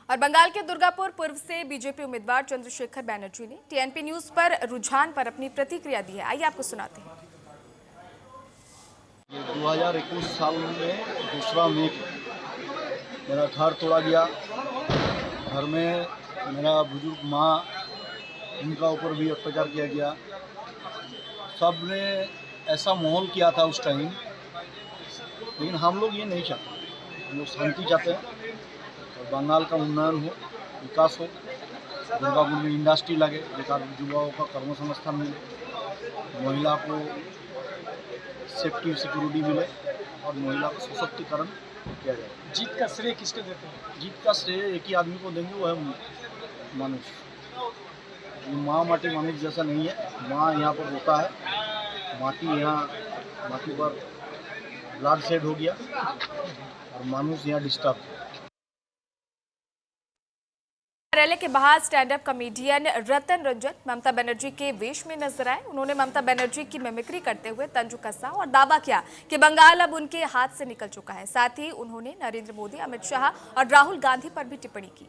और बंगाल के दुर्गापुर पूर्व से बीजेपी उम्मीदवार चंद्रशेखर बैनर्जी ने टीएनपी न्यूज पर रुझान पर अपनी प्रतिक्रिया दी है। आइए आपको सुनाते हैं। ये 2021 साल में दूसरा मई को मेरा घर तोड़ा गया। घर में मेरा बुजुर्ग माँ, उनका ऊपर भी अत्याचार किया गया। सब ने ऐसा माहौल किया था उस टाइम, लेकिन हम लोग ये नहीं चाहते। हम लोग शांति चाहते हैं और बंगाल का उन्नयन हो, विकास हो, दुर्गापुर में इंडस्ट्री लगे, बेकार युवाओं का कर्म संस्थान मिले, महिला को सेफ्टी सिक्योरिटी मिले और महिला का सशक्तिकरण किया जाए। जीत का श्रेय किसको देते हैं? जीत का श्रेय एक ही आदमी को देंगे, वो है मानुष। ये माँ माटी मानुष जैसा नहीं है। माँ यहाँ पर होता है, माटी पर ब्लड शेड हो गया और मानुष यहाँ डिस्टर्ब। कार्यालय के बाहर स्टैंड अप कॉमेडियन रतन रंजन ममता बनर्जी के वेश में नजर आए। उन्होंने ममता बनर्जी की मिमिक्री करते हुए तंज कसा और दावा किया कि बंगाल अब उनके हाथ से निकल चुका है। साथ ही उन्होंने नरेंद्र मोदी, अमित शाह और राहुल गांधी पर भी टिप्पणी की।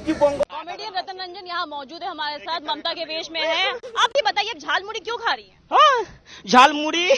कॉमेडियन रतन रंजन यहाँ मौजूद है हमारे साथ, ममता के वेश में है। आप ये बताइए, झालमुड़ी क्यों खा रही है? हाँ, झालमुड़ी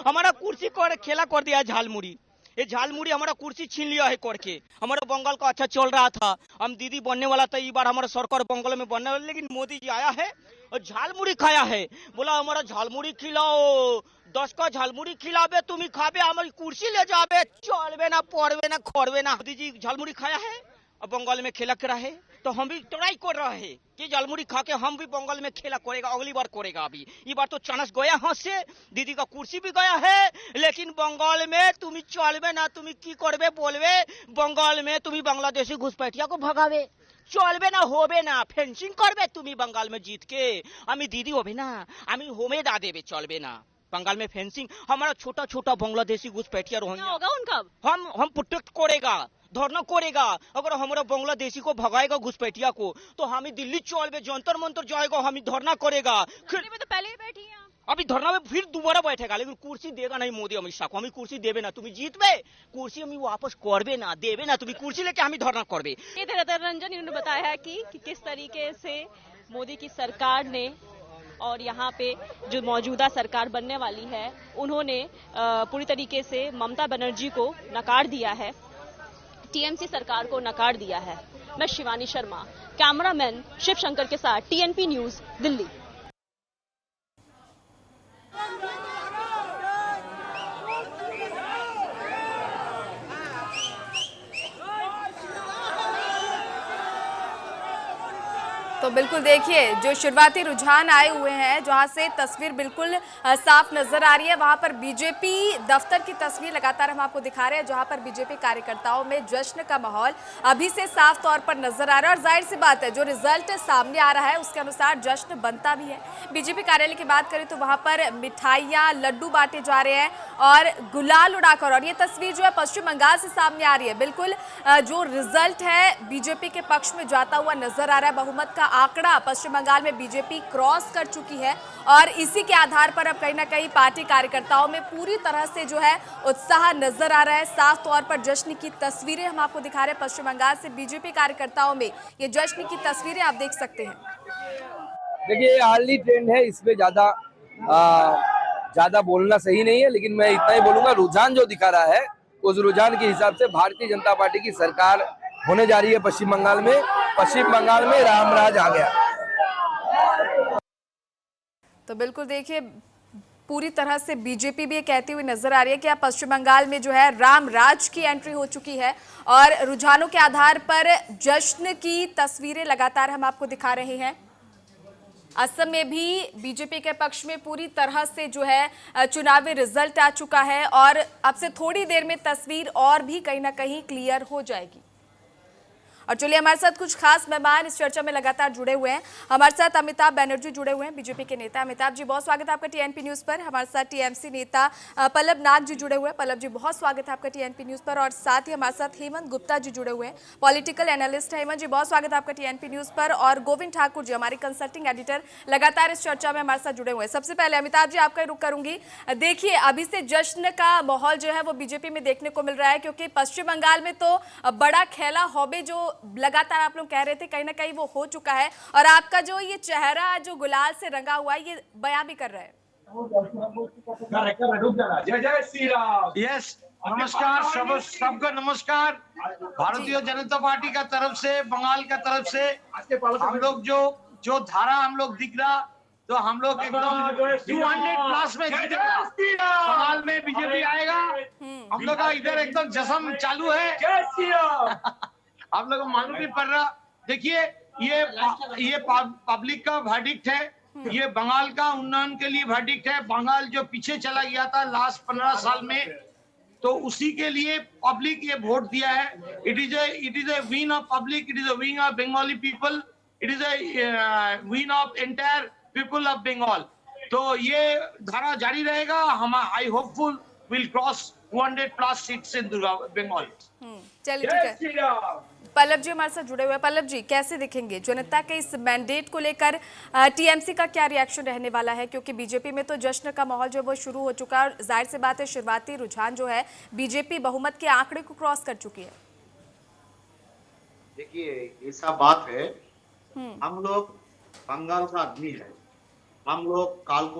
हमारा कुर्सी को खेला कर दिया है। झालमुड़ी, ये झालमुड़ी हमारा कुर्सी छीन लिया है करके। हमारा बंगाल का अच्छा चल रहा था, हम दीदी बनने वाला था, इस बार हमारा सरकार बंगाल में बनने वाला, लेकिन मोदी जी आया है और झालमुड़ी खाया है। बोला हमारा झालमुड़ी खिलाओ, 10 का झालमुड़ी खिलाबे, तुम ही खाबे, हमारी कुर्सी ले जाबे, चलबे ना, पढ़बे ना, खोरबे ना। मोदी जी झालमुड़ी खाया है और बंगाल में खेला कर रहा है, तो हम भी ट्राई कर रहे हैं कि झालमुड़ी खा के हम भी बंगाल में खेला करेगा। अगली बार करेगा। अभी ये बार तो चांस गया हाथ से, दीदी का कुर्सी भी गया है, लेकिन बंगाल में तुम चलबे ना, तुम की करबे बोलबे, बंगाल में तुम बांग्लादेशी घुसपैठिया को भगावे, चलबे ना, होबे ना, फेंसिंग करबे तुम बंगाल में जीत के, हमें दीदी होबे ना, हमें होमे दा देबे, चलबे ना। बंगाल में फेंसिंग हमारा छोटा छोटा बांग्लादेशी घुसपैठिया रोहिंग्या होगा उनका, हम प्रोटेक्ट करेगा, धरना करेगा। अगर हमारा बांग्लादेशी को भगाएगा घुसपैठिया को, तो हम दिल्ली चलबे, जंतर मंतर जाएगा, हम धरना करेगा। में तो पहले ही बैठी हैं। अभी धरना में फिर दोबारा बैठेगा, लेकिन कुर्सी देगा नहीं मोदी अमित शाह को। हमें कुर्सी देवे ना, तुम जीतबे, कुर्सी हमें वापस करबे ना, देवे ना, तुम कुर्सी लेके हमें धरना करबे। ये रतन रंजन इन्होंने बताया कि किस तरीके से मोदी की सरकार ने और यहाँ पे जो मौजूदा सरकार बनने वाली है, उन्होंने पूरी तरीके से ममता बनर्जी को नकार दिया है, टीएमसी सरकार को नकार दिया है। मैं शिवानी शर्मा, कैमरामैन शिव शंकर के साथ, टीएनपी न्यूज, दिल्ली। तो बिल्कुल देखिए, जो शुरुआती रुझान आए हुए हैं, जहां से तस्वीर बिल्कुल साफ नजर आ रही है, वहां पर बीजेपी दफ्तर की तस्वीर लगातार हम आपको दिखा रहे हैं, जहां पर बीजेपी कार्यकर्ताओं में जश्न का माहौल अभी से साफ तौर पर नजर आ रहा है। और जाहिर सी बात है, जो रिजल्ट सामने आ रहा है उसके अनुसार जश्न बनता भी है। बीजेपी कार्यालय की बात करें तो वहां पर मिठाइयाँ, लड्डू बांटे जा रहे हैं और गुलाल उड़ाकर, और ये तस्वीर जो है पश्चिम बंगाल से सामने आ रही है। बिल्कुल जो रिजल्ट है बीजेपी के पक्ष में जाता हुआ नजर आ रहा है। बहुमत का आंकड़ा पश्चिम बंगाल में बीजेपी क्रॉस कर चुकी है और इसी के आधार पर अब कहीं ना कहीं पार्टी कार्यकर्ताओं में पूरी तरह से जो है उत्साह नजर आ रहा है। साफ तौर पर जश्न की तस्वीरें हम आपको दिखा रहे हैं। पश्चिम बंगाल से बीजेपी कार्यकर्ताओं में ये जश्न की तस्वीरें आप देख सकते हैं। देखिए, अर्ली ट्रेंड है, इसमें ज्यादा बोलना सही नहीं है, लेकिन मैं इतना ही बोलूंगा, रुझान जो दिखा रहा है उस रुझान के हिसाब से भारतीय जनता पार्टी की सरकार होने जा रही है पश्चिम बंगाल में। पश्चिम बंगाल में रामराज आ गया। तो बिल्कुल देखिए, पूरी तरह से बीजेपी भी ये कहती हुई नजर आ रही है कि अब पश्चिम बंगाल में जो है रामराज की एंट्री हो चुकी है और रुझानों के आधार पर जश्न की तस्वीरें लगातार हम आपको दिखा रहे हैं। असम में भी बीजेपी के पक्ष में पूरी तरह से जो है चुनावी रिजल्ट आ चुका है और अब से थोड़ी देर में तस्वीर और भी कहीं ना कहीं क्लियर हो जाएगी। और चलिए हमारे साथ कुछ खास मेहमान इस चर्चा में लगातार जुड़े हुए हैं। हमारे साथ अमिताभ बनर्जी जुड़े हुए हैं, बीजेपी के नेता। अमिताभ जी, बहुत स्वागत है आपका टीएनपी न्यूज पर। हमारे साथ टीएमसी नेता पल्लव नाग जी जुड़े हुए हैं। पल्लव जी, बहुत स्वागत है आपका टीएनपी न्यूज पर। और साथ ही हमारे साथ हेमंत गुप्ता जी जुड़े हुए हैं, पॉलिटिकल एनालिस्ट। हेमंत जी, बहुत स्वागत है आपका टीएनपी न्यूज पर। और गोविंद ठाकुर जी, हमारे कंसल्टिंग एडिटर, लगातार इस चर्चा में हमारे साथ जुड़े हुए हैं। सबसे पहले अमिताभ जी, आपका रुख करूंगी। देखिए, अभी से जश्न का माहौल जो है वो बीजेपी में देखने को मिल रहा है, क्योंकि पश्चिम बंगाल में तो बड़ा खेला हॉबी जो लगातार आप लोग कह रहे थे, कहीं ना कहीं वो हो चुका है। और आपका जो ये चेहरा जो गुलाल से रंगा हुआ है, ये बयां भी कर रहा है। जय जय श्री राम। यस, नमस्कार सबको नमस्कार। भारतीय जनता पार्टी का तरफ से, बंगाल का तरफ से हम लोग जो धारा हम लोग दिख रहा, तो हम लोग एकदम 200+ में जीतेगा। बंगाल में बीजेपी आएगा। हम लोग का इधर एकदम जश्न चालू है। आप लोगों को मालूम नहीं पड़ रहा। देखिए, ये पब्लिक का वर्डिक्ट है। ये बंगाल का उन्नयन के लिए वर्डिक्ट है। बंगाल जो पीछे चला गया था लास्ट 15 साल में, तो उसी के लिए पब्लिक ये वोट दिया है। It is a win of public, it is a win of Bengali people, it is a win of entire people of Bengal. तो ये धारा जारी रहेगा। हम I hopeful will cross 200+ seats in Bengal. चलिए, ठीक है। पल्लव जी हमारे साथ जुड़े हुए हैं। पल्लव जी, कैसे दिखेंगे जनता के इस मैंडेट को लेकर? टीएमसी का क्या रिएक्शन रहने वाला है, क्योंकि बीजेपी में तो जश्न का माहौल जो है वो शुरू हो चुका है। और जाहिर सी बात है, शुरुआती रुझान जो है, बीजेपी बहुमत के आंकड़े को क्रॉस कर चुकी है। देखिए, ऐसा बात है, हम लोग बंगाल का आदमी है। हम लोग काल को